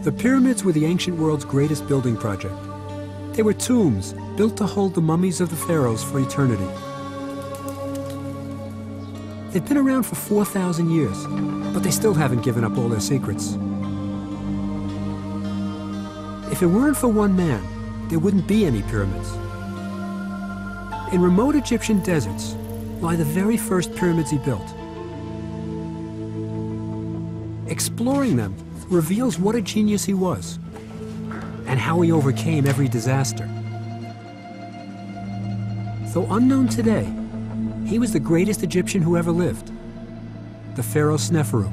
The pyramids were the ancient world's greatest building project. They were tombs built to hold the mummies of the pharaohs for eternity. They've been around for 4,000 years, but they still haven't given up all their secrets. If it weren't for one man, there wouldn't be any pyramids. In remote Egyptian deserts lie the very first pyramids he built. Exploring them reveals what a genius he was and how he overcame every disaster. Though unknown today, he was the greatest Egyptian who ever lived, the pharaoh Sneferu.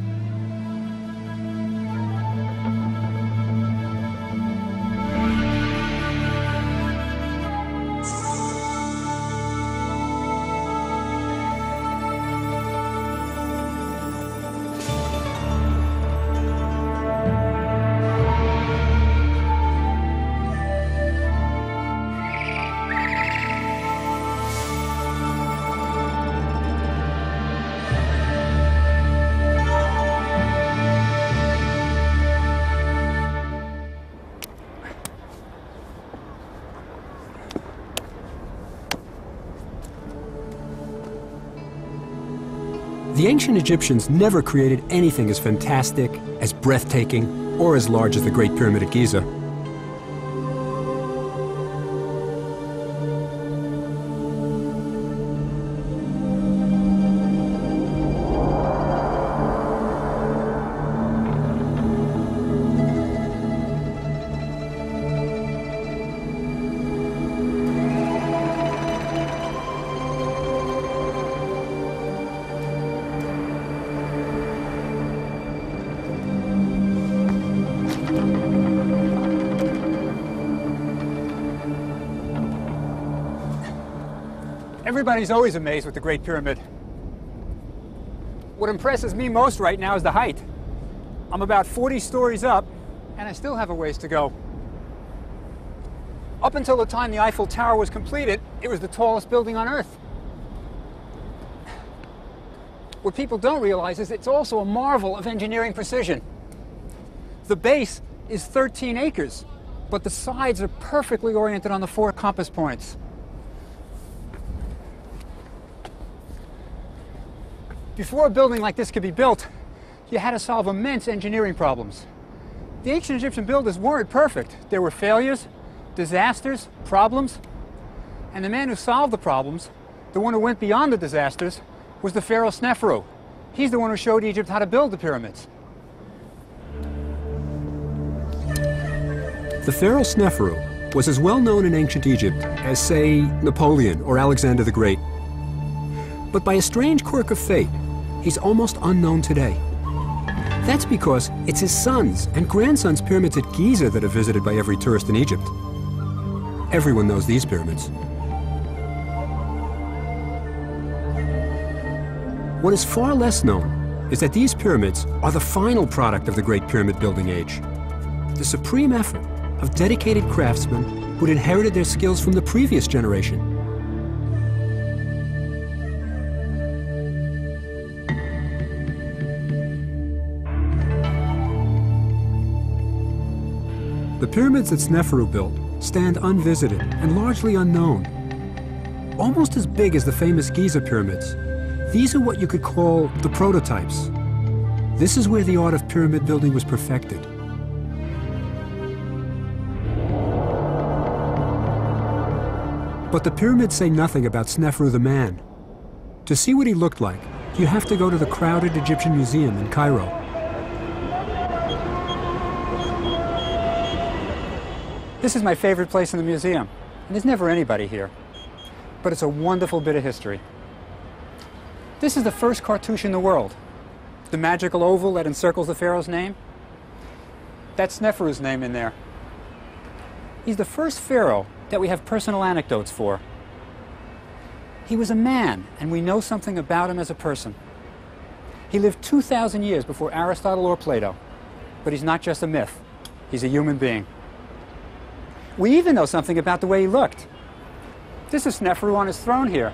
The ancient Egyptians never created anything as fantastic, as breathtaking, or as large as the Great Pyramid at Giza. Everybody's always amazed with the Great Pyramid. What impresses me most right now is the height. I'm about 40 stories up, and I still have a ways to go. Up until the time the Eiffel Tower was completed, it was the tallest building on Earth. What people don't realize is it's also a marvel of engineering precision. The base is 13 acres, but the sides are perfectly oriented on the 4 compass points. Before a building like this could be built, you had to solve immense engineering problems. The ancient Egyptian builders weren't perfect. There were failures, disasters, problems. And the man who solved the problems, the one who went beyond the disasters, was the pharaoh Sneferu. He's the one who showed Egypt how to build the pyramids. The pharaoh Sneferu was as well known in ancient Egypt as, say, Napoleon or Alexander the Great. But by a strange quirk of fate, he's almost unknown today. That's because it's his sons and grandsons' pyramids at Giza that are visited by every tourist in Egypt. Everyone knows these pyramids. What is far less known is that these pyramids are the final product of the Great Pyramid building age, the supreme effort of dedicated craftsmen who'd inherited their skills from the previous generation. The pyramids that Sneferu built stand unvisited and largely unknown. Almost as big as the famous Giza pyramids, these are what you could call the prototypes. This is where the art of pyramid building was perfected. But the pyramids say nothing about Sneferu the man. To see what he looked like, you have to go to the crowded Egyptian Museum in Cairo. This is my favorite place in the museum, and there's never anybody here. But it's a wonderful bit of history. This is the first cartouche in the world. The magical oval that encircles the pharaoh's name. That's Sneferu's name in there. He's the first pharaoh that we have personal anecdotes for. He was a man, and we know something about him as a person. He lived 2,000 years before Aristotle or Plato, but he's not just a myth. He's a human being. We even know something about the way he looked. This is Sneferu on his throne here.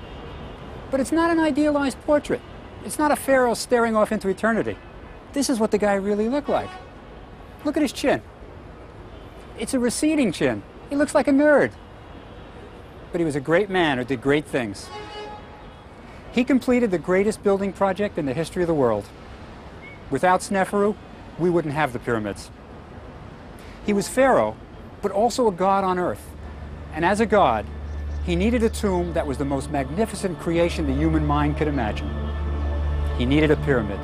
But it's not an idealized portrait. It's not a pharaoh staring off into eternity. This is what the guy really looked like. Look at his chin. It's a receding chin. He looks like a nerd. But he was a great man who did great things. He completed the greatest building project in the history of the world. Without Sneferu, we wouldn't have the pyramids. He was pharaoh, but also a god on earth. And as a god, he needed a tomb that was the most magnificent creation the human mind could imagine. He needed a pyramid.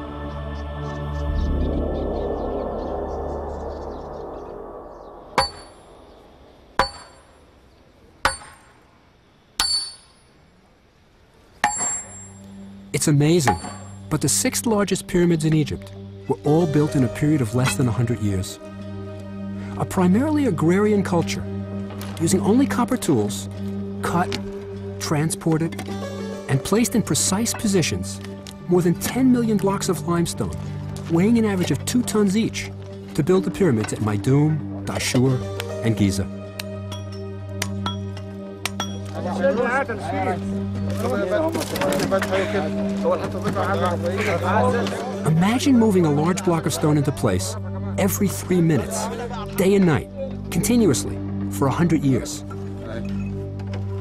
It's amazing, but the 6th largest pyramids in Egypt were all built in a period of less than 100 years. A primarily agrarian culture, using only copper tools, cut, transported, and placed in precise positions more than 10 million blocks of limestone, weighing an average of 2 tons each, to build the pyramids at Meidum, Dashur, and Giza. Imagine moving a large block of stone into place every 3 minutes, day and night, continuously, for 100 years.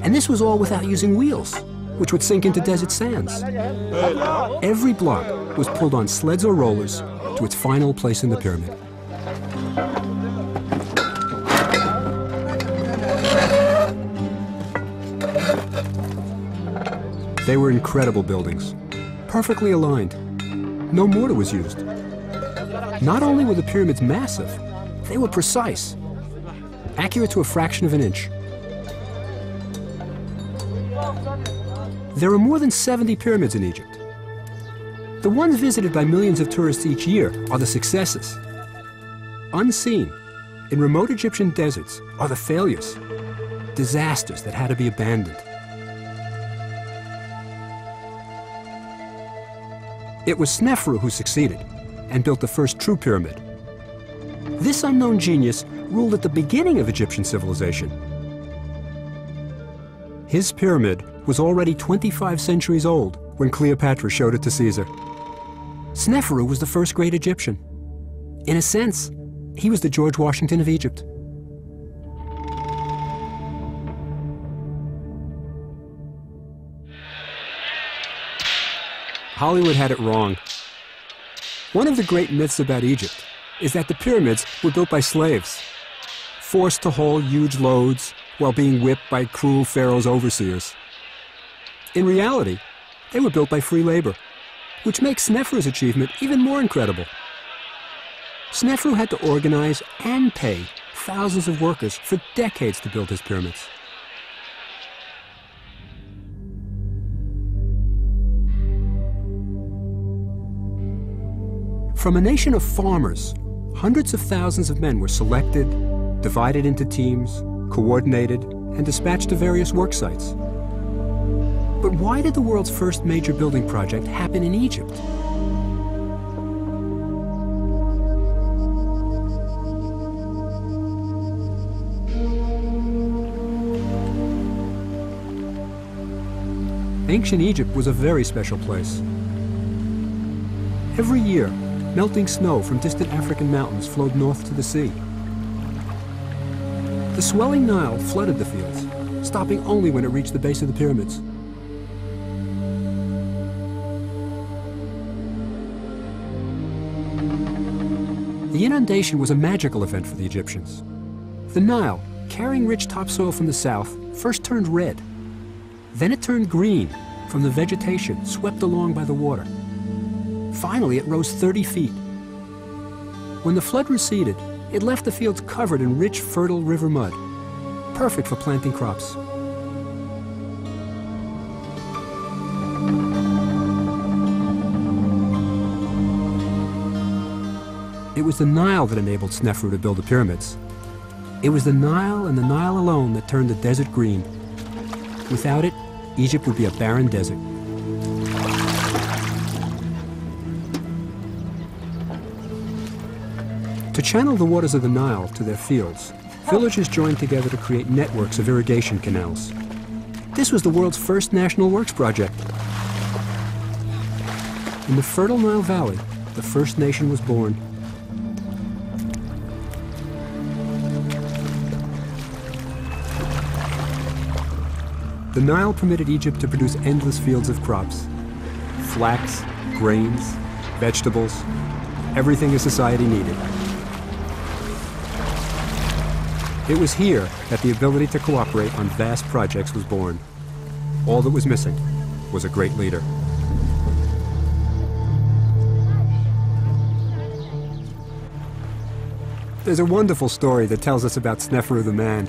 And this was all without using wheels, which would sink into desert sands. Every block was pulled on sleds or rollers to its final place in the pyramid. They were incredible buildings, perfectly aligned. No mortar was used. Not only were the pyramids massive, they were precise, accurate to a fraction of an inch. There are more than 70 pyramids in Egypt. The ones visited by millions of tourists each year are the successes. Unseen, in remote Egyptian deserts, are the failures, disasters that had to be abandoned. It was Sneferu who succeeded and built the first true pyramid. This unknown genius ruled at the beginning of Egyptian civilization. His pyramid was already 25 centuries old when Cleopatra showed it to Caesar. Sneferu was the first great Egyptian. In a sense, he was the George Washington of Egypt. Hollywood had it wrong. One of the great myths about Egypt is that the pyramids were built by slaves, forced to haul huge loads while being whipped by cruel pharaoh's overseers. In reality, they were built by free labor, which makes Sneferu's achievement even more incredible. Sneferu had to organize and pay thousands of workers for decades to build his pyramids. From a nation of farmers, hundreds of thousands of men were selected, divided into teams, coordinated, and dispatched to various work sites. But why did the world's first major building project happen in Egypt? Ancient Egypt was a very special place. Every year, melting snow from distant African mountains flowed north to the sea. The swelling Nile flooded the fields, stopping only when it reached the base of the pyramids. The inundation was a magical event for the Egyptians. The Nile, carrying rich topsoil from the south, first turned red. Then it turned green from the vegetation swept along by the water. Finally, it rose 30 feet. When the flood receded, it left the fields covered in rich, fertile river mud, perfect for planting crops. It was the Nile that enabled Sneferu to build the pyramids. It was the Nile and the Nile alone that turned the desert green. Without it, Egypt would be a barren desert. To channel the waters of the Nile to their fields, villagers joined together to create networks of irrigation canals. This was the world's first national works project. In the fertile Nile Valley, the first nation was born. the Nile permitted Egypt to produce endless fields of crops. Flax, grains, vegetables, everything a society needed. It was here that the ability to cooperate on vast projects was born. All that was missing was a great leader. There's a wonderful story that tells us about Snefru the man.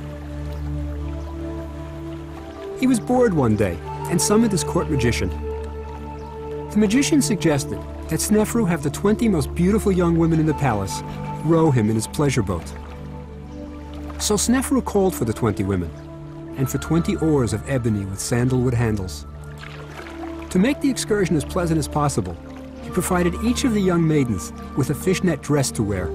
He was bored one day and summoned his court magician. The magician suggested that Snefru have the 20 most beautiful young women in the palace row him in his pleasure boat. So Snefru called for the 20 women, and for 20 oars of ebony with sandalwood handles. To make the excursion as pleasant as possible, he provided each of the young maidens with a fishnet dress to wear.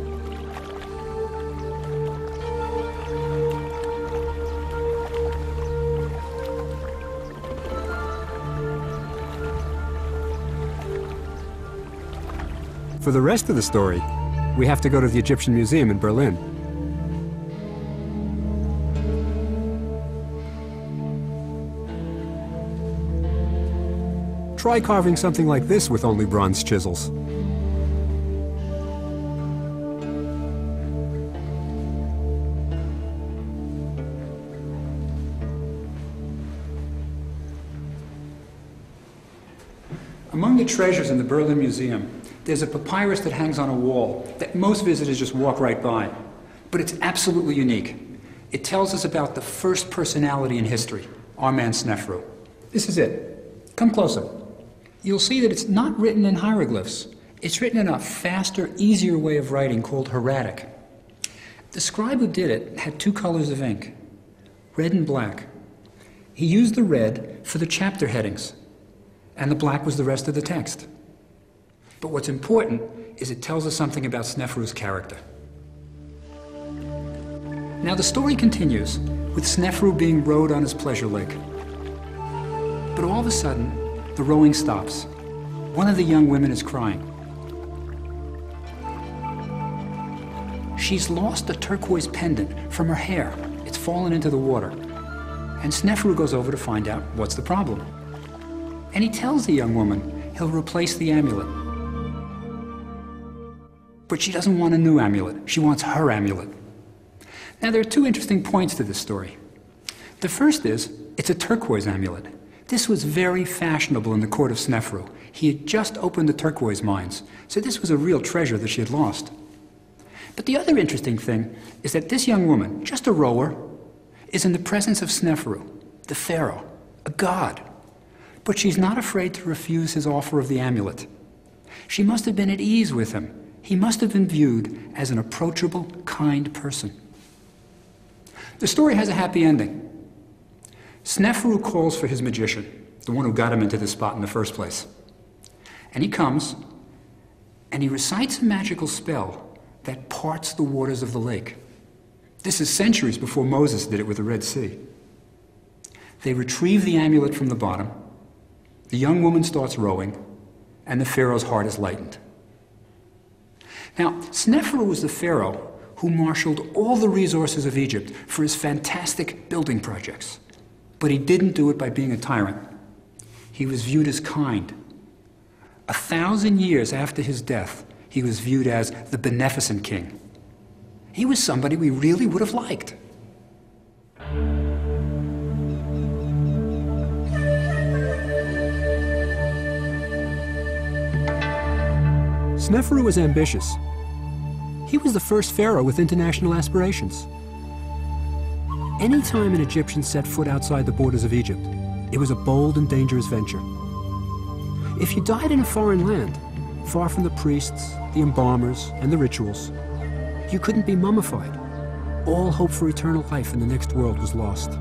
For the rest of the story, we have to go to the Egyptian Museum in Berlin. Try carving something like this with only bronze chisels. Among the treasures in the Berlin Museum, there's a papyrus that hangs on a wall that most visitors just walk right by. But it's absolutely unique. It tells us about the first personality in history, our man Snefru. This is it. Come closer. You'll see that it's not written in hieroglyphs. It's written in a faster, easier way of writing called hieratic. The scribe who did it had two colors of ink, red and black. He used the red for the chapter headings, and the black was the rest of the text. But what's important is it tells us something about Snefru's character. Now the story continues with Snefru being rowed on his pleasure lake. But all of a sudden, the rowing stops. One of the young women is crying. She's lost a turquoise pendant from her hair. It's fallen into the water. And Snefru goes over to find out what's the problem. And he tells the young woman he'll replace the amulet. But she doesn't want a new amulet. She wants her amulet. Now, there are two interesting points to this story. The first is, it's a turquoise amulet. This was very fashionable in the court of Snefru. He had just opened the turquoise mines, so this was a real treasure that she had lost. But the other interesting thing is that this young woman, just a rower, is in the presence of Snefru, the pharaoh, a god. But she's not afraid to refuse his offer of the amulet. She must have been at ease with him. He must have been viewed as an approachable, kind person. The story has a happy ending. Snefru calls for his magician, the one who got him into this spot in the first place. And he comes, and he recites a magical spell that parts the waters of the lake. This is centuries before Moses did it with the Red Sea. They retrieve the amulet from the bottom, the young woman starts rowing, and the pharaoh's heart is lightened. Now, Snefru was the pharaoh who marshaled all the resources of Egypt for his fantastic building projects. But he didn't do it by being a tyrant. He was viewed as kind. 1,000 years after his death, he was viewed as the beneficent king. He was somebody we really would have liked. Snefru was ambitious. He was the first pharaoh with international aspirations. Anytime an Egyptian set foot outside the borders of Egypt, it was a bold and dangerous venture. If you died in a foreign land, far from the priests, the embalmers, and the rituals, you couldn't be mummified. All hope for eternal life in the next world was lost.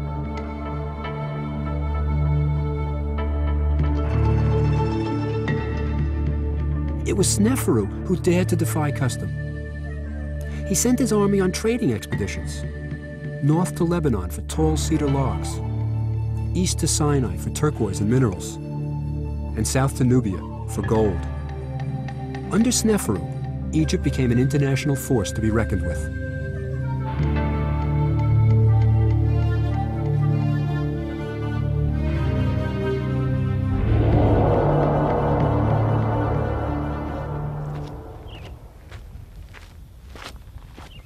It was Snefru who dared to defy custom. He sent his army on trading expeditions, north to Lebanon for tall cedar logs, east to Sinai for turquoise and minerals, and south to Nubia for gold. Under Snefru, Egypt became an international force to be reckoned with.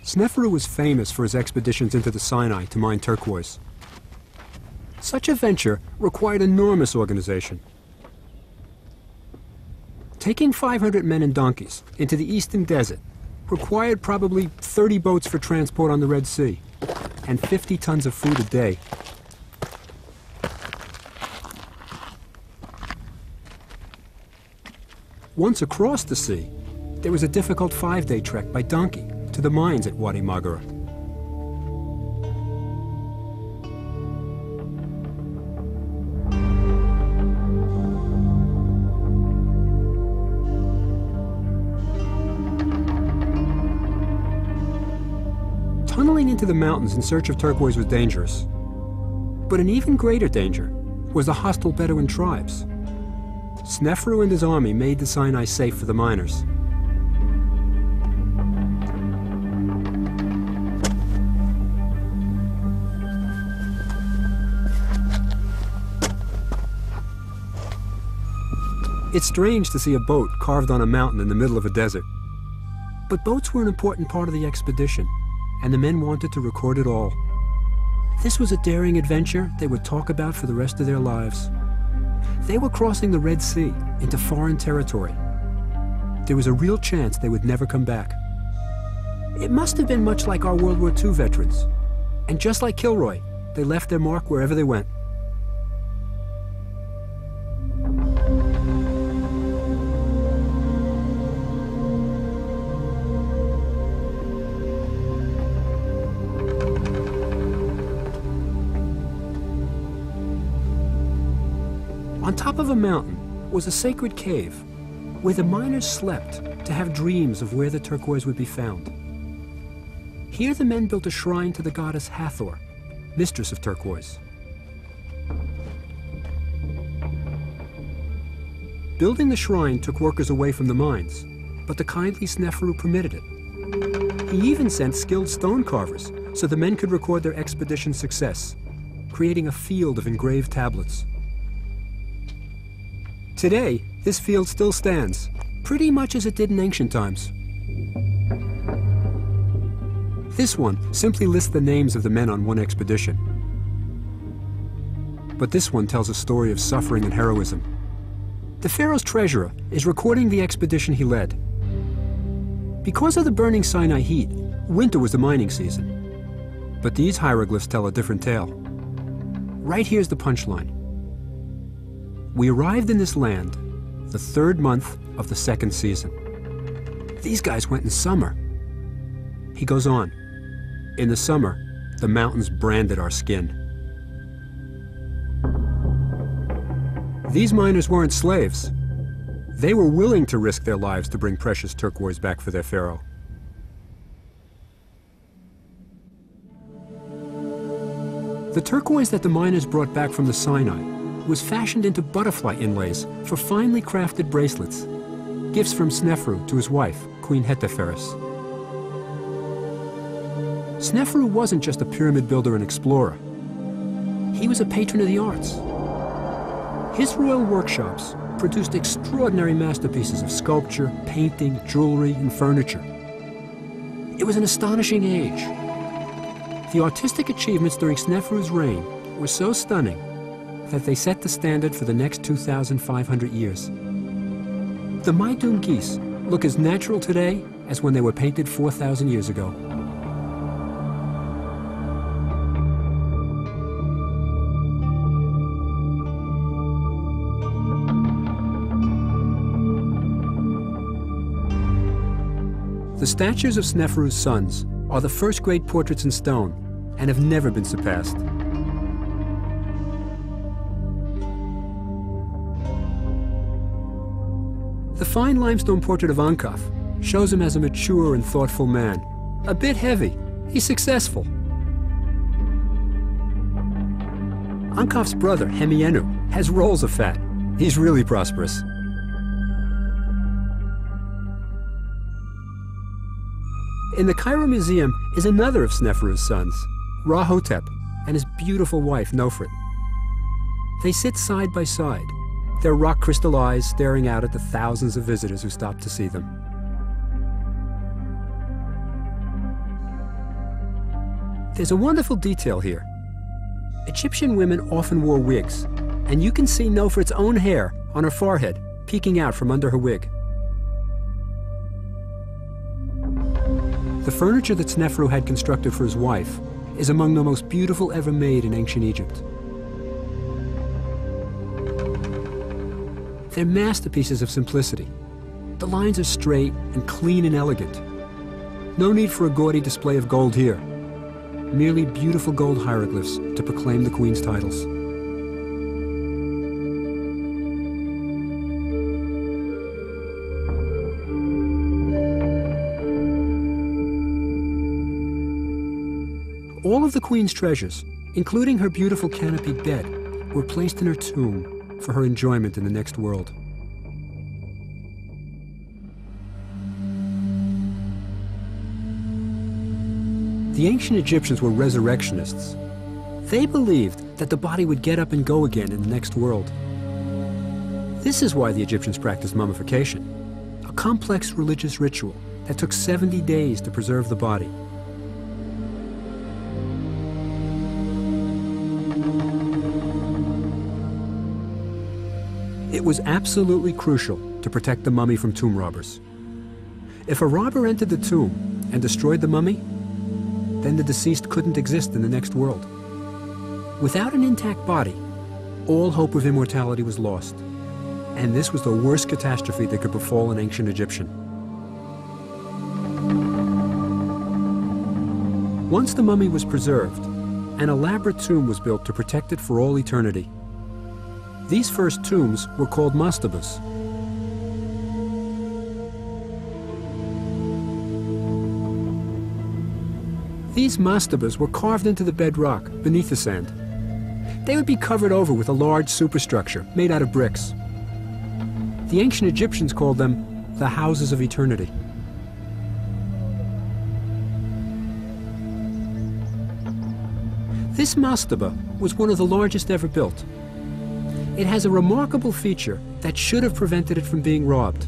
Sneferu was famous for his expeditions into the Sinai to mine turquoise. Such a venture required enormous organization. Taking 500 men and donkeys into the eastern desert required probably 30 boats for transport on the Red Sea and 50 tons of food a day. Once across the sea, there was a difficult 5-day trek by donkey to the mines at Wadi Maghara. Tunneling into the mountains in search of turquoise was dangerous. But an even greater danger was the hostile Bedouin tribes. Sneferu and his army made the Sinai safe for the miners. It's strange to see a boat carved on a mountain in the middle of a desert. But boats were an important part of the expedition, and the men wanted to record it all. This was a daring adventure they would talk about for the rest of their lives. They were crossing the Red Sea into foreign territory. There was a real chance they would never come back. It must have been much like our World War II veterans. And just like Kilroy, they left their mark wherever they went. On top of a mountain was a sacred cave where the miners slept to have dreams of where the turquoise would be found. Here the men built a shrine to the goddess Hathor, mistress of turquoise. Building the shrine took workers away from the mines, but the kindly Sneferu permitted it. He even sent skilled stone carvers so the men could record their expedition's success, creating a field of engraved tablets. Today, this field still stands, pretty much as it did in ancient times. This one simply lists the names of the men on one expedition. But this one tells a story of suffering and heroism. The pharaoh's treasurer is recording the expedition he led. Because of the burning Sinai heat, winter was the mining season. But these hieroglyphs tell a different tale. Right here's the punchline. We arrived in this land the 3rd month of the 2nd season. These guys went in summer. He goes on. In the summer, the mountains branded our skin. These miners weren't slaves. They were willing to risk their lives to bring precious turquoise back for their pharaoh. The turquoise that the miners brought back from the Sinai was fashioned into butterfly inlays for finely crafted bracelets, gifts from Sneferu to his wife, Queen Hetepheres. Sneferu wasn't just a pyramid builder and explorer. He was a patron of the arts. His royal workshops produced extraordinary masterpieces of sculpture, painting, jewelry, and furniture. It was an astonishing age. The artistic achievements during Sneferu's reign were so stunning that they set the standard for the next 2,500 years. The Maidum geese look as natural today as when they were painted 4,000 years ago. The statues of Sneferu's sons are the first great portraits in stone and have never been surpassed. The fine limestone portrait of Ankaf shows him as a mature and thoughtful man. A bit heavy. He's successful. Ankaf's brother, Hemienu, has rolls of fat. He's really prosperous. In the Cairo Museum is another of Sneferu's sons, Rahotep, and his beautiful wife, Nofret. They sit side by side, their rock crystal eyes staring out at the thousands of visitors who stop to see them. There's a wonderful detail here. Egyptian women often wore wigs, and you can see Nefert's own hair on her forehead peeking out from under her wig. The furniture that Sneferu had constructed for his wife is among the most beautiful ever made in ancient Egypt. They're masterpieces of simplicity. The lines are straight and clean and elegant. No need for a gaudy display of gold here. Merely beautiful gold hieroglyphs to proclaim the queen's titles. All of the queen's treasures, including her beautiful canopied bed, were placed in her tomb for her enjoyment in the next world. The ancient Egyptians were resurrectionists. They believed that the body would get up and go again in the next world. This is why the Egyptians practiced mummification, a complex religious ritual that took 70 days to preserve the body. It was absolutely crucial to protect the mummy from tomb robbers. If a robber entered the tomb and destroyed the mummy, then the deceased couldn't exist in the next world. Without an intact body, all hope of immortality was lost. And this was the worst catastrophe that could befall an ancient Egyptian. Once the mummy was preserved, an elaborate tomb was built to protect it for all eternity. These first tombs were called mastabas. These mastabas were carved into the bedrock beneath the sand. They would be covered over with a large superstructure made out of bricks. The ancient Egyptians called them the houses of eternity. This mastaba was one of the largest ever built. It has a remarkable feature that should have prevented it from being robbed.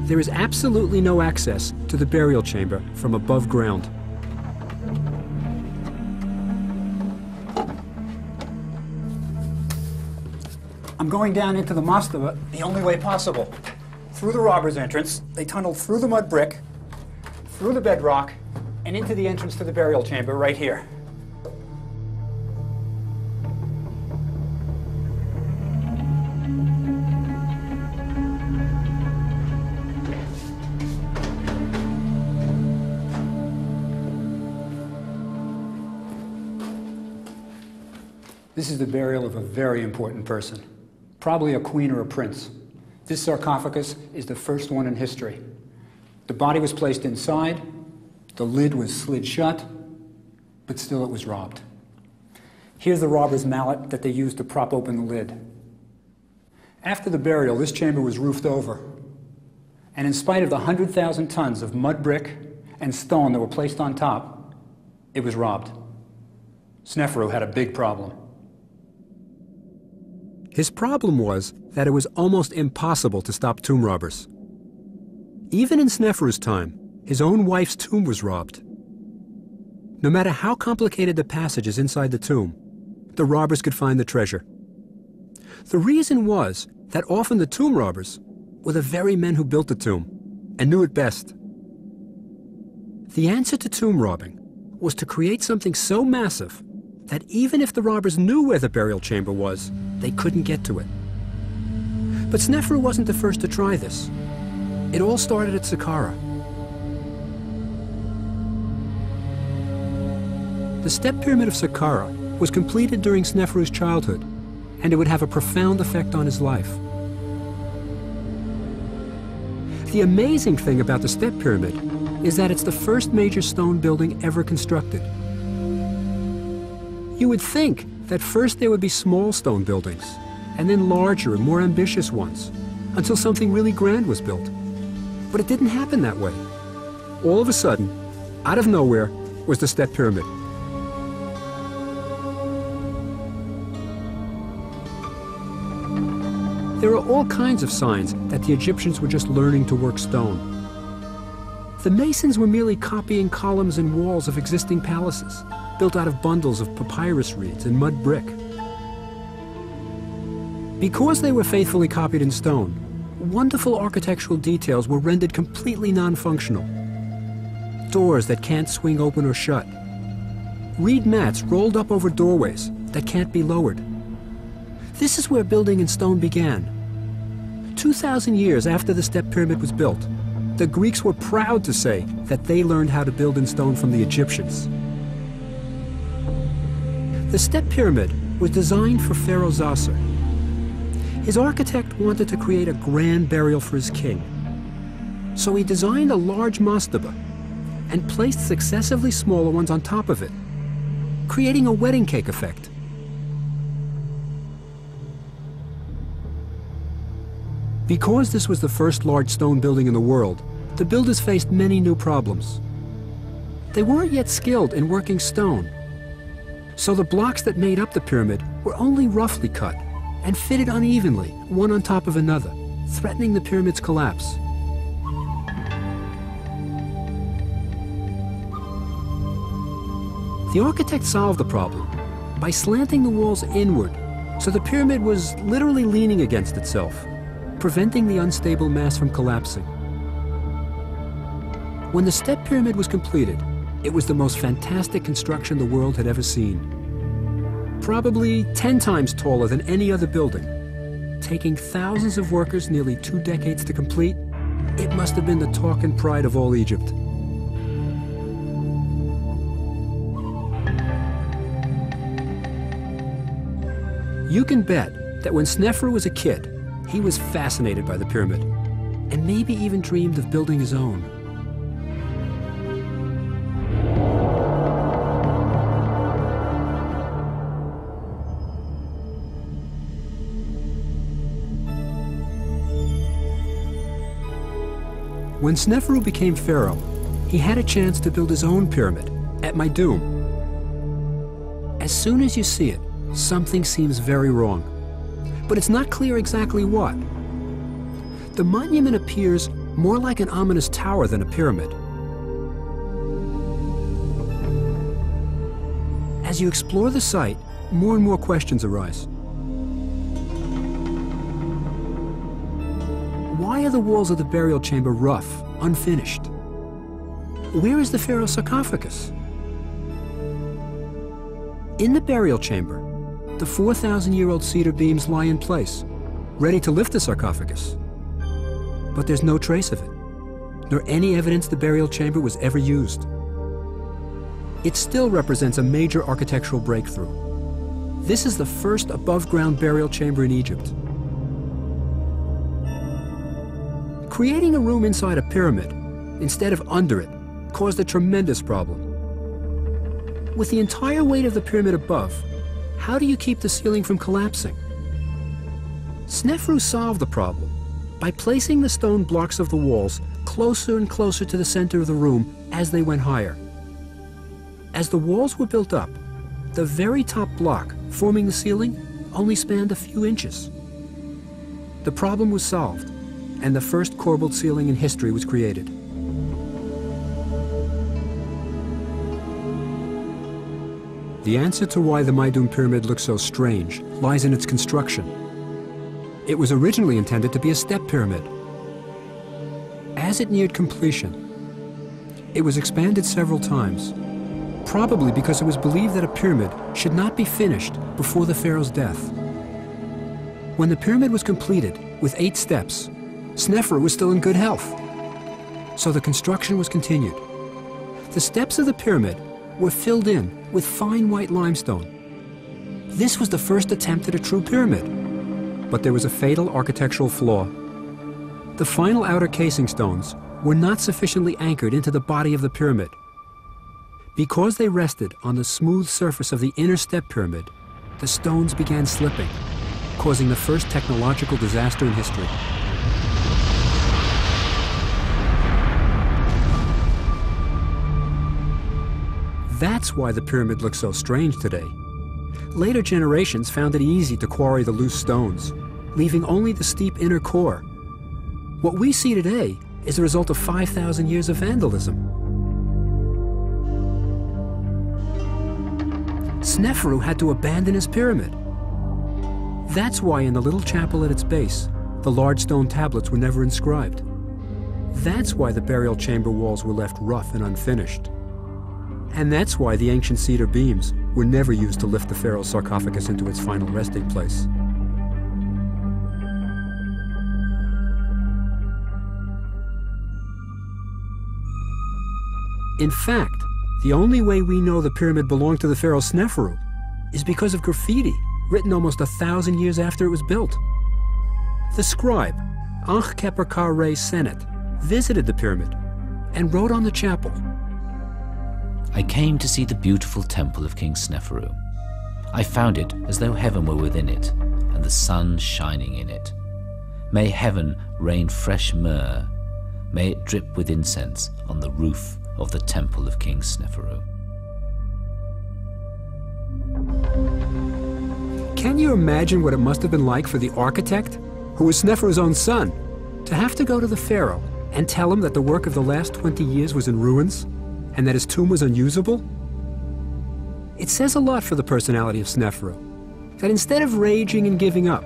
There is absolutely no access to the burial chamber from above ground. I'm going down into the mastaba the only way possible. Through the robber's entrance, they tunneled through the mud brick, through the bedrock, and into the entrance to the burial chamber right here. This is the burial of a very important person, probably a queen or a prince. This sarcophagus is the first one in history. The body was placed inside, the lid was slid shut, but still it was robbed. Here's the robber's mallet that they used to prop open the lid. After the burial, this chamber was roofed over, and in spite of the 100,000 tons of mud brick and stone that were placed on top, it was robbed. Sneferu had a big problem. His problem was that it was almost impossible to stop tomb robbers. Even in Sneferu's time, his own wife's tomb was robbed. No matter how complicated the passages inside the tomb, the robbers could find the treasure. The reason was that often the tomb robbers were the very men who built the tomb and knew it best. The answer to tomb robbing was to create something so massive that even if the robbers knew where the burial chamber was, they couldn't get to it. But Sneferu wasn't the first to try this. It all started at Saqqara. The step pyramid of Saqqara was completed during Sneferu's childhood, and it would have a profound effect on his life. The amazing thing about the step pyramid is that it's the first major stone building ever constructed. You would think that first there would be small stone buildings, and then larger and more ambitious ones, until something really grand was built. But it didn't happen that way. All of a sudden, out of nowhere, was the step pyramid. There are all kinds of signs that the Egyptians were just learning to work stone. The masons were merely copying columns and walls of existing palaces, built out of bundles of papyrus reeds and mud brick. Because they were faithfully copied in stone, wonderful architectural details were rendered completely non-functional. Doors that can't swing open or shut. Reed mats rolled up over doorways that can't be lowered. This is where building in stone began. 2,000 years after the step pyramid was built, the Greeks were proud to say that they learned how to build in stone from the Egyptians. The step pyramid was designed for Pharaoh Zasser. His architect wanted to create a grand burial for his king. So he designed a large mastaba and placed successively smaller ones on top of it, creating a wedding cake effect. Because this was the first large stone building in the world, the builders faced many new problems. They weren't yet skilled in working stone, so the blocks that made up the pyramid were only roughly cut and fitted unevenly, one on top of another, threatening the pyramid's collapse. The architect solved the problem by slanting the walls inward, so the pyramid was literally leaning against itself, preventing the unstable mass from collapsing. When the step pyramid was completed, it was the most fantastic construction the world had ever seen. Probably 10 times taller than any other building. Taking thousands of workers nearly 2 decades to complete, it must have been the talk and pride of all Egypt. You can bet that when Snefru was a kid, he was fascinated by the pyramid, and maybe even dreamed of building his own. When Snefru became pharaoh, he had a chance to build his own pyramid at Meidum. As soon as you see it, something seems very wrong, but it's not clear exactly what. The monument appears more like an ominous tower than a pyramid. As you explore the site, more and more questions arise. Why are the walls of the burial chamber rough, unfinished? Where is the pharaoh's sarcophagus? In the burial chamber, the 4,000-year-old cedar beams lie in place, ready to lift the sarcophagus. But there's no trace of it, nor any evidence the burial chamber was ever used. It still represents a major architectural breakthrough. This is the first above-ground burial chamber in Egypt. Creating a room inside a pyramid, instead of under it, caused a tremendous problem. With the entire weight of the pyramid above, how do you keep the ceiling from collapsing? Snefru solved the problem by placing the stone blocks of the walls closer and closer to the center of the room as they went higher. As the walls were built up, the very top block forming the ceiling only spanned a few inches. The problem was solved, and the first corbelled ceiling in history was created. The answer to why the Meidum Pyramid looks so strange lies in its construction. It was originally intended to be a step pyramid. As it neared completion, it was expanded several times, probably because it was believed that a pyramid should not be finished before the pharaoh's death. When the pyramid was completed with 8 steps, Snefru was still in good health, so the construction was continued. The steps of the pyramid were filled in with fine white limestone. This was the first attempt at a true pyramid, but there was a fatal architectural flaw. The final outer casing stones were not sufficiently anchored into the body of the pyramid. Because they rested on the smooth surface of the inner step pyramid, the stones began slipping, causing the first technological disaster in history. That's why the pyramid looks so strange today. Later generations found it easy to quarry the loose stones, leaving only the steep inner core. What we see today is the result of 5,000 years of vandalism. Sneferu had to abandon his pyramid. That's why in the little chapel at its base, the large stone tablets were never inscribed. That's why the burial chamber walls were left rough and unfinished. And that's why the ancient cedar beams were never used to lift the pharaoh's sarcophagus into its final resting place. In fact, the only way we know the pyramid belonged to the pharaoh Sneferu is because of graffiti written almost 1,000 years after it was built. The scribe, Ankh-Keper-Kare Senet, visited the pyramid and wrote on the chapel, I came to see the beautiful temple of King Sneferu. I found it as though heaven were within it, and the sun shining in it. May heaven rain fresh myrrh. May it drip with incense on the roof of the temple of King Sneferu. Can you imagine what it must have been like for the architect, who was Sneferu's own son, to have to go to the pharaoh and tell him that the work of the last 20 years was in ruins and that his tomb was unusable? It says a lot for the personality of Sneferu, that instead of raging and giving up,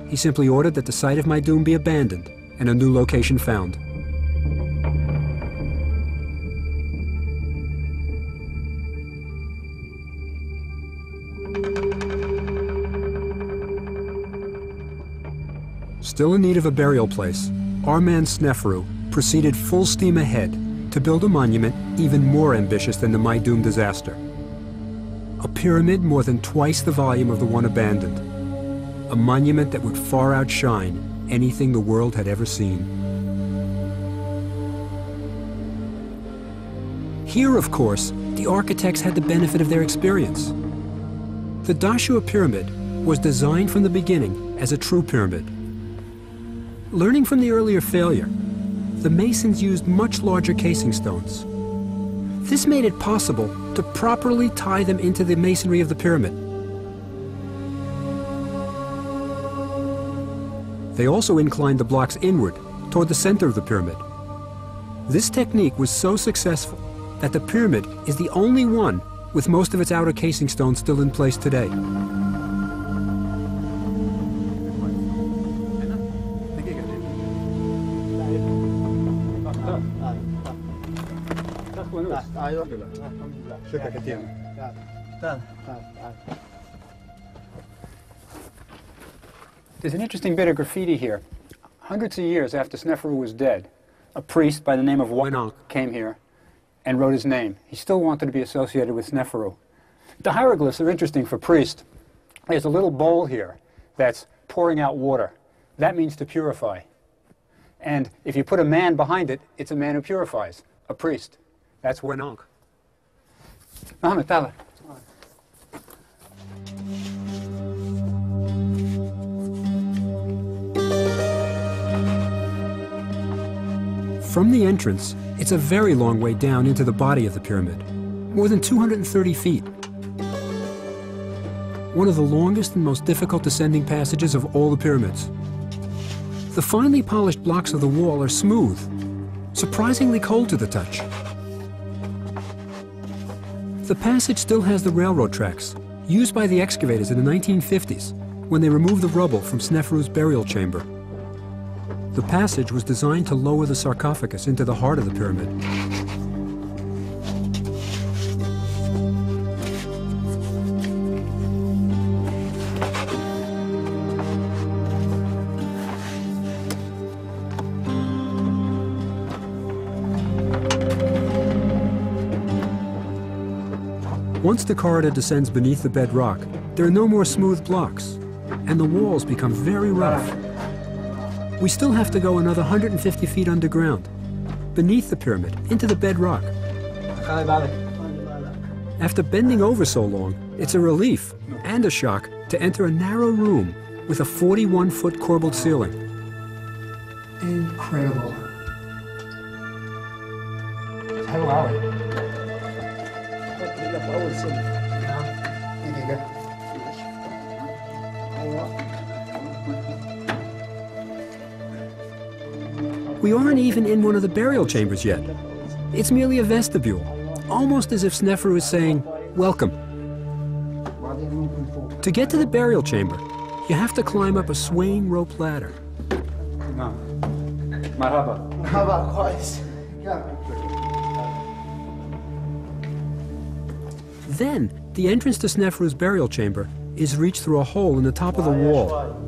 he simply ordered that the site of my doom be abandoned and a new location found. Still in need of a burial place, our man Sneferu proceeded full steam ahead to build a monument even more ambitious than the Mai-Dum disaster. A pyramid more than twice the volume of the one abandoned. A monument that would far outshine anything the world had ever seen. Here, of course, the architects had the benefit of their experience. The Dashur pyramid was designed from the beginning as a true pyramid. Learning from the earlier failure, the masons used much larger casing stones. This made it possible to properly tie them into the masonry of the pyramid. They also inclined the blocks inward, toward the center of the pyramid. This technique was so successful that the pyramid is the only one with most of its outer casing stones still in place today. There's an interesting bit of graffiti here. Hundreds of years after Sneferu was dead, a priest by the name of Wanok came here and wrote his name. He still wanted to be associated with Sneferu. The hieroglyphs are interesting for priests. There's a little bowl here that's pouring out water. That means to purify. And if you put a man behind it, it's a man who purifies, a priest. That's Wanok. Mohammed, Tala. From the entrance, it's a very long way down into the body of the pyramid, more than 230 feet. One of the longest and most difficult descending passages of all the pyramids. The finely polished blocks of the wall are smooth, surprisingly cold to the touch. The passage still has the railroad tracks, used by the excavators in the 1950s, when they removed the rubble from Sneferu's burial chamber. The passage was designed to lower the sarcophagus into the heart of the pyramid. Once the corridor descends beneath the bedrock, there are no more smooth blocks, and the walls become very rough. We still have to go another 150 feet underground, beneath the pyramid, into the bedrock. After bending over so long, it's a relief and a shock to enter a narrow room with a 41-foot corbelled ceiling. Incredible. We We aren't even in one of the burial chambers yet. It's merely a vestibule, almost as if Snefru is saying, welcome. To get to the burial chamber, you have to climb up a swaying rope ladder. Marhaba. Then, the entrance to Snefru's burial chamber is reached through a hole in the top of the wall.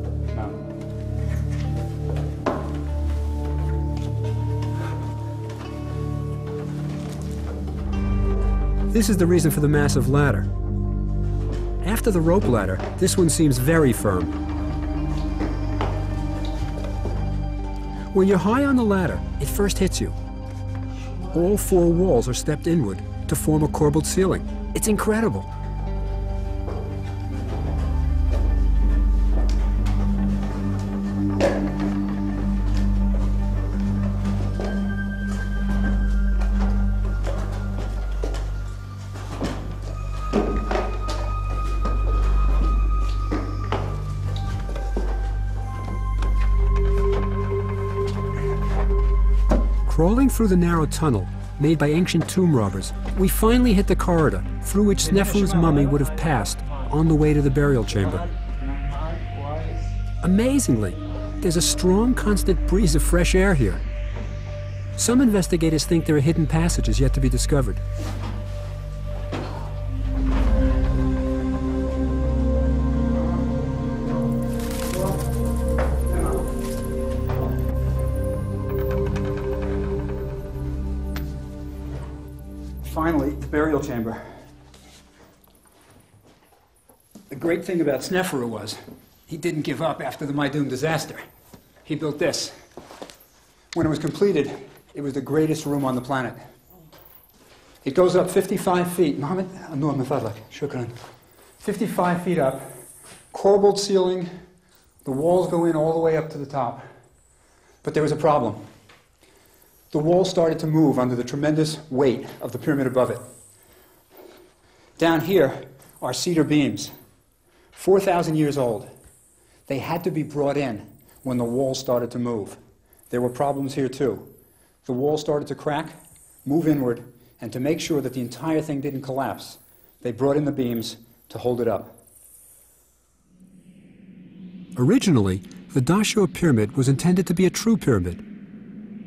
This is the reason for the massive ladder. After the rope ladder, this one seems very firm. When you're high on the ladder, it first hits you. All four walls are stepped inward to form a corbelled ceiling. It's incredible. Crawling through the narrow tunnel made by ancient tomb robbers, we finally hit the corridor through which Snefru's mummy would have passed on the way to the burial chamber. Amazingly, there's a strong, constant breeze of fresh air here. Some investigators think there are hidden passages yet to be discovered. Finally, the burial chamber. The great thing about Snefru was he didn't give up after the Maidum disaster. He built this. When it was completed, it was the greatest room on the planet. It goes up 55 feet. Mohammed, Anur Mafadlak, shukran. 55 feet up, corbelled ceiling. The walls go in all the way up to the top. But there was a problem. The wall started to move under the tremendous weight of the pyramid above it. Down here are cedar beams, 4,000 years old. They had to be brought in when the wall started to move. There were problems here too. The wall started to crack, move inward, and to make sure that the entire thing didn't collapse, they brought in the beams to hold it up. Originally, the Dashur pyramid was intended to be a true pyramid.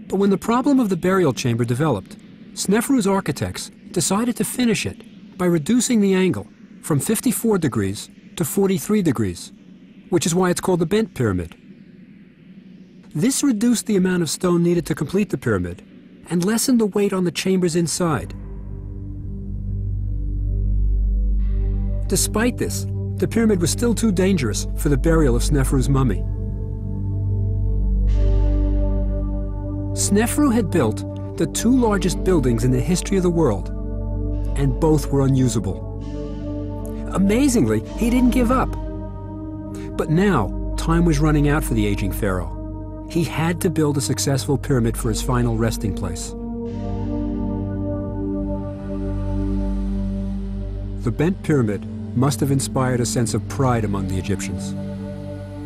But when the problem of the burial chamber developed, Snefru's architects decided to finish it by reducing the angle from 54 degrees to 43 degrees, which is why it's called the bent pyramid. This reduced the amount of stone needed to complete the pyramid and lessened the weight on the chambers inside. Despite this, the pyramid was still too dangerous for the burial of Snefru's mummy. Snefru had built the two largest buildings in the history of the world, and both were unusable. Amazingly, he didn't give up. But now, time was running out for the aging pharaoh. He had to build a successful pyramid for his final resting place. The bent pyramid must have inspired a sense of pride among the Egyptians.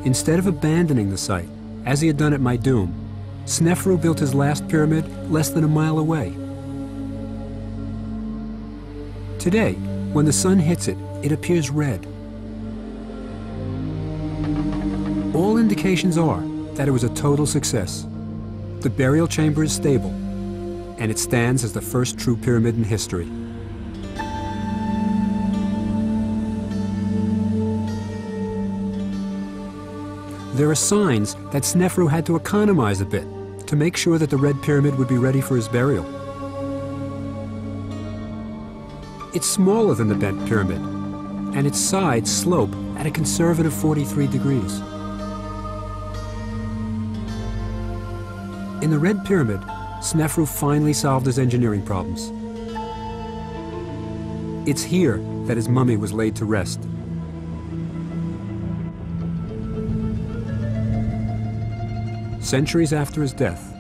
Instead of abandoning the site, as he had done at Maidum, Snefru built his last pyramid less than a mile away. Today, when the sun hits it, it appears red. All indications are that it was a total success. The burial chamber is stable, and it stands as the first true pyramid in history. There are signs that Snefru had to economize a bit to make sure that the Red Pyramid would be ready for his burial. It's smaller than the bent pyramid, and its sides slope at a conservative 43 degrees. In the Red Pyramid, Snefru finally solved his engineering problems. It's here that his mummy was laid to rest. Centuries after his death,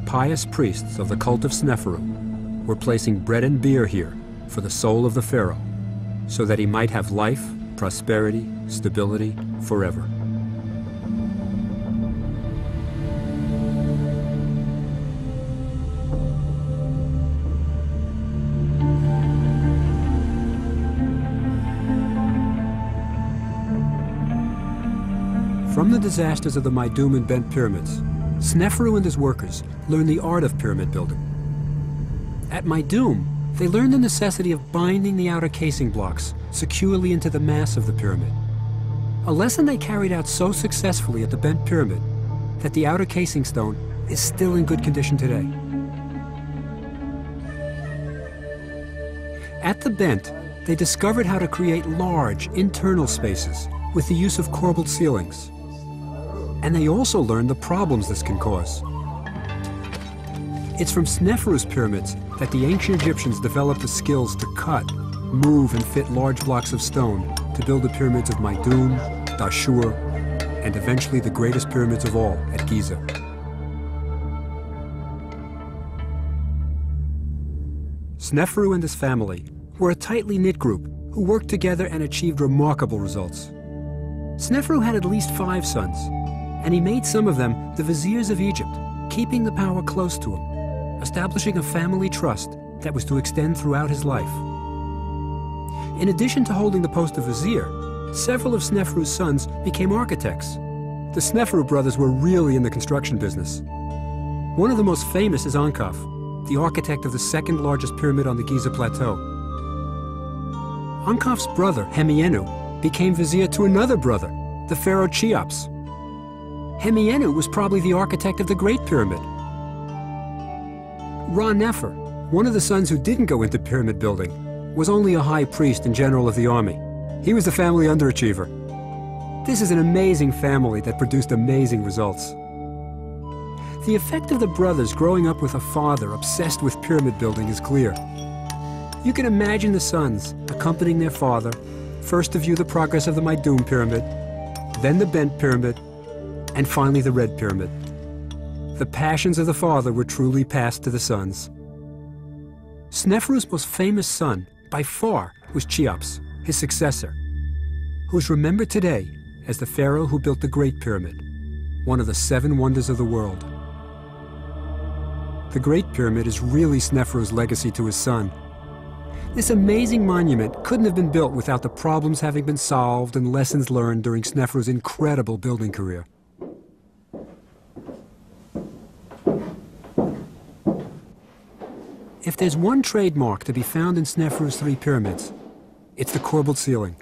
pious priests of the cult of Snefru were placing bread and beer here for the soul of the pharaoh, so that he might have life, prosperity, stability forever. From the disasters of the Meidum and Bent pyramids, Sneferu and his workers learned the art of pyramid building. At Meidum, they learned the necessity of binding the outer casing blocks securely into the mass of the pyramid. A lesson they carried out so successfully at the Bent pyramid that the outer casing stone is still in good condition today. At the Bent, they discovered how to create large internal spaces with the use of corbelled ceilings. And they also learned the problems this can cause. It's from Sneferu's pyramids that the ancient Egyptians developed the skills to cut, move, and fit large blocks of stone to build the pyramids of Meidum, Dashur, and eventually the greatest pyramids of all at Giza. Sneferu and his family were a tightly knit group who worked together and achieved remarkable results. Sneferu had at least 5 sons, and he made some of them the viziers of Egypt, keeping the power close to him, establishing a family trust that was to extend throughout his life. In addition to holding the post of vizier, several of Sneferu's sons became architects. The Sneferu brothers were really in the construction business. One of the most famous is Ankaf, the architect of the second largest pyramid on the Giza Plateau. Ankaf's brother, Hemienu, became vizier to another brother, the pharaoh Cheops. Hemienu was probably the architect of the Great Pyramid. Ra-Nefer, one of the sons who didn't go into pyramid building, was only a high priest and general of the army. He was the family underachiever. This is an amazing family that produced amazing results. The effect of the brothers growing up with a father obsessed with pyramid building is clear. You can imagine the sons accompanying their father, first to view the progress of the Meidum pyramid, then the Bent pyramid, and finally the Red pyramid. The passions of the father were truly passed to the sons. Sneferu's most famous son, by far, was Cheops, his successor, who is remembered today as the pharaoh who built the Great Pyramid, one of the 7 wonders of the world. The Great Pyramid is really Sneferu's legacy to his son. This amazing monument couldn't have been built without the problems having been solved and lessons learned during Sneferu's incredible building career. If there's one trademark to be found in Sneferu's 3 pyramids, it's the corbelled ceiling.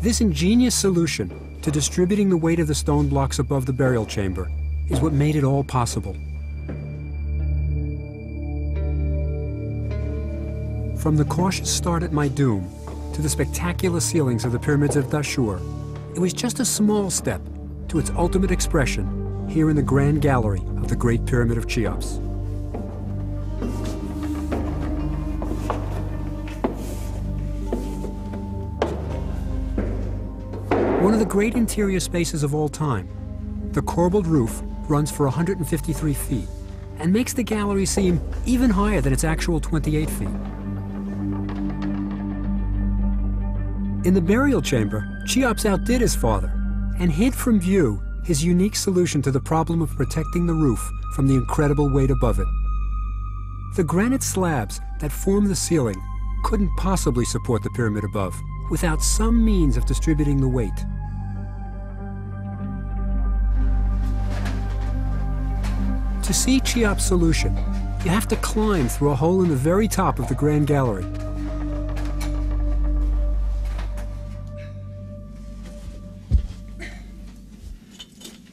This ingenious solution to distributing the weight of the stone blocks above the burial chamber is what made it all possible. From the cautious start at Meidum to the spectacular ceilings of the pyramids of Dashur, it was just a small step to its ultimate expression here in the Grand Gallery of the Great Pyramid of Cheops. One of the great interior spaces of all time, the corbelled roof runs for 153 feet and makes the gallery seem even higher than its actual 28 feet. In the burial chamber, Cheops outdid his father and hid from view his unique solution to the problem of protecting the roof from the incredible weight above it. The granite slabs that form the ceiling couldn't possibly support the pyramid above without some means of distributing the weight. To see Cheops' solution, you have to climb through a hole in the very top of the Grand Gallery.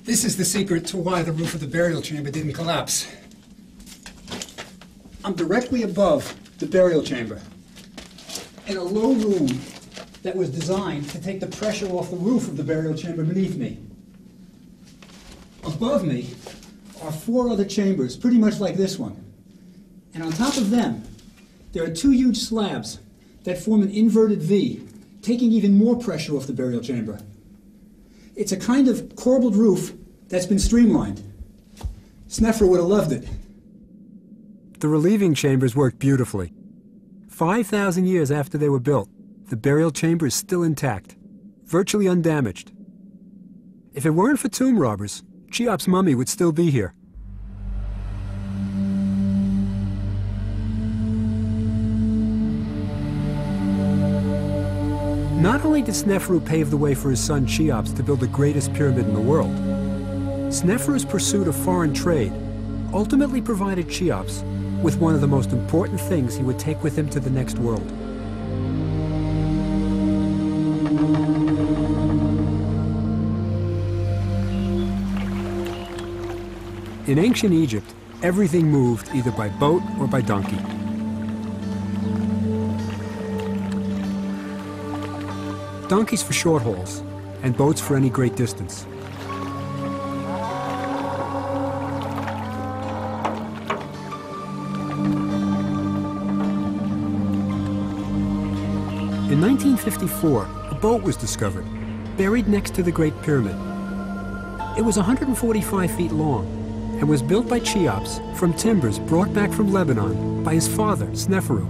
This is the secret to why the roof of the burial chamber didn't collapse. I'm directly above the burial chamber, in a low room that was designed to take the pressure off the roof of the burial chamber beneath me. Above me are 4 other chambers, pretty much like this one. And on top of them, there are 2 huge slabs that form an inverted V, taking even more pressure off the burial chamber. It's a kind of corbelled roof that's been streamlined. Sneferu would have loved it. The relieving chambers worked beautifully. 5,000 years after they were built, the burial chamber is still intact, virtually undamaged. If it weren't for tomb robbers, Cheops' mummy would still be here. only did Sneferu pave the way for his son Cheops to build the greatest pyramid in the world, Sneferu's pursuit of foreign trade ultimately provided Cheops with one of the most important things he would take with him to the next world. In ancient Egypt, everything moved either by boat or by donkey. Donkeys for short hauls, and boats for any great distance. In 1954, a boat was discovered, buried next to the Great Pyramid. It was 145 feet long and was built by Cheops from timbers brought back from Lebanon by his father, Sneferu.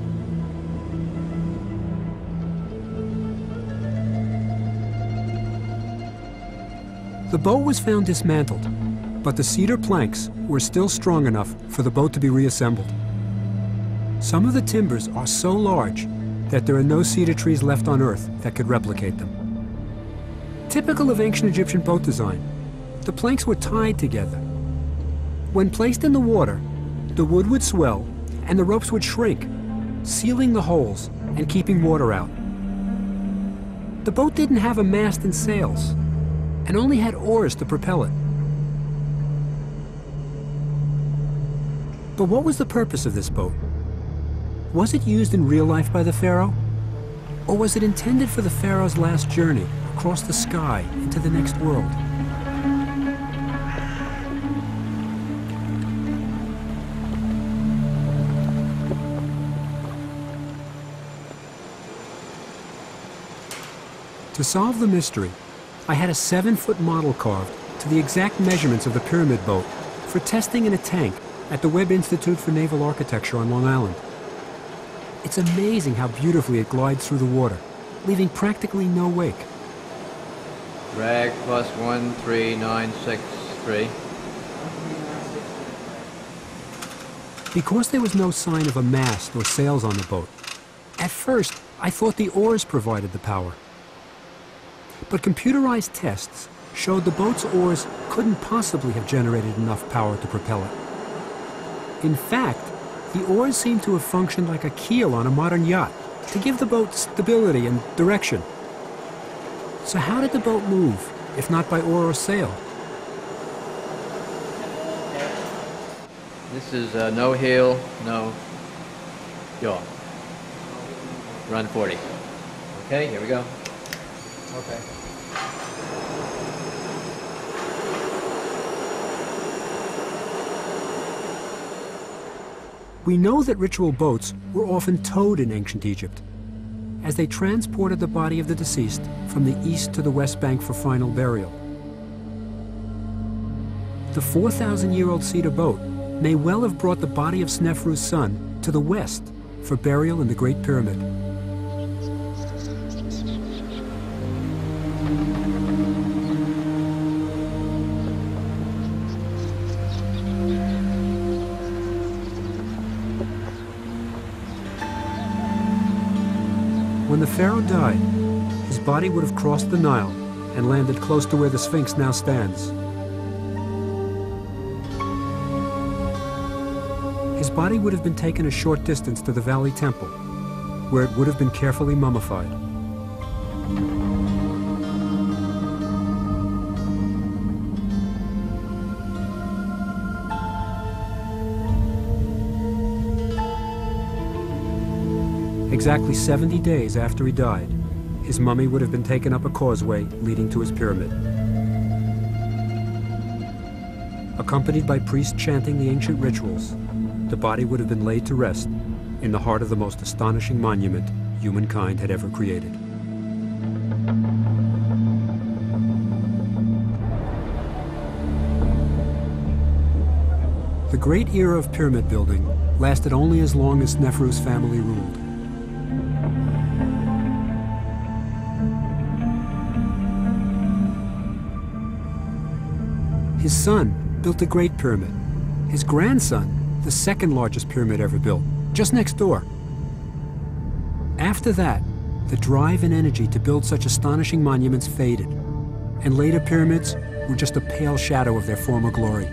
The boat was found dismantled, but the cedar planks were still strong enough for the boat to be reassembled. Some of the timbers are so large that there are no cedar trees left on Earth that could replicate them. Typical of ancient Egyptian boat design, the planks were tied together. When placed in the water, the wood would swell and the ropes would shrink, sealing the holes and keeping water out. The boat didn't have a mast and sails, and only had oars to propel it. But what was the purpose of this boat? Was it used in real life by the pharaoh? Or was it intended for the pharaoh's last journey across the sky into the next world? To solve the mystery, I had a 7-foot model carved to the exact measurements of the pyramid boat for testing in a tank at the Webb Institute for Naval Architecture on Long Island. It's amazing how beautifully it glides through the water, leaving practically no wake. Drag plus 13963. Because there was no sign of a mast or sails on the boat, at first I thought the oars provided the power. But computerized tests showed the boat's oars couldn't possibly have generated enough power to propel it. In fact, the oars seemed to have functioned like a keel on a modern yacht to give the boat stability and direction. So how did the boat move, if not by oar or sail? This is no heel, no yaw. Run 40. Okay, here we go. Okay. We know that ritual boats were often towed in ancient Egypt, as they transported the body of the deceased from the east to the west bank for final burial. The 4,000-year-old cedar boat may well have brought the body of Sneferu's son to the west for burial in the Great Pyramid. When the pharaoh died, his body would have crossed the Nile and landed close to where the Sphinx now stands. His body would have been taken a short distance to the Valley Temple, where it would have been carefully mummified. Exactly 70 days after he died, his mummy would have been taken up a causeway leading to his pyramid. Accompanied by priests chanting the ancient rituals, the body would have been laid to rest in the heart of the most astonishing monument humankind had ever created. The great era of pyramid building lasted only as long as Sneferu's family ruled. His son built the Great Pyramid. His grandson, the second largest pyramid ever built, just next door. After that, the drive and energy to build such astonishing monuments faded, and later pyramids were just a pale shadow of their former glory.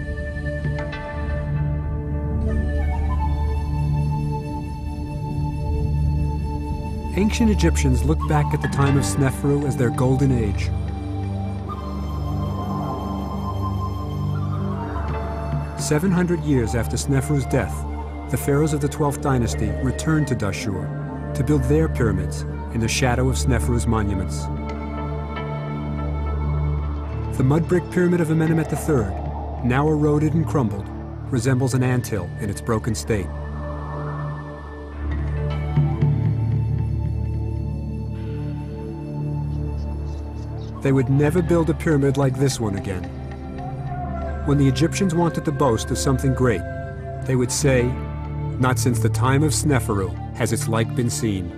Ancient Egyptians looked back at the time of Sneferu as their golden age. "700 years after Sneferu's death, the pharaohs of the 12th dynasty returned to Dashur to build their pyramids in the shadow of Sneferu's monuments. The mud brick pyramid of Amenemhet III, now eroded and crumbled, resembles an anthill in its broken state. They would never build a pyramid like this one again. When the Egyptians wanted to boast of something great, they would say, "Not since the time of Sneferu has its like been seen."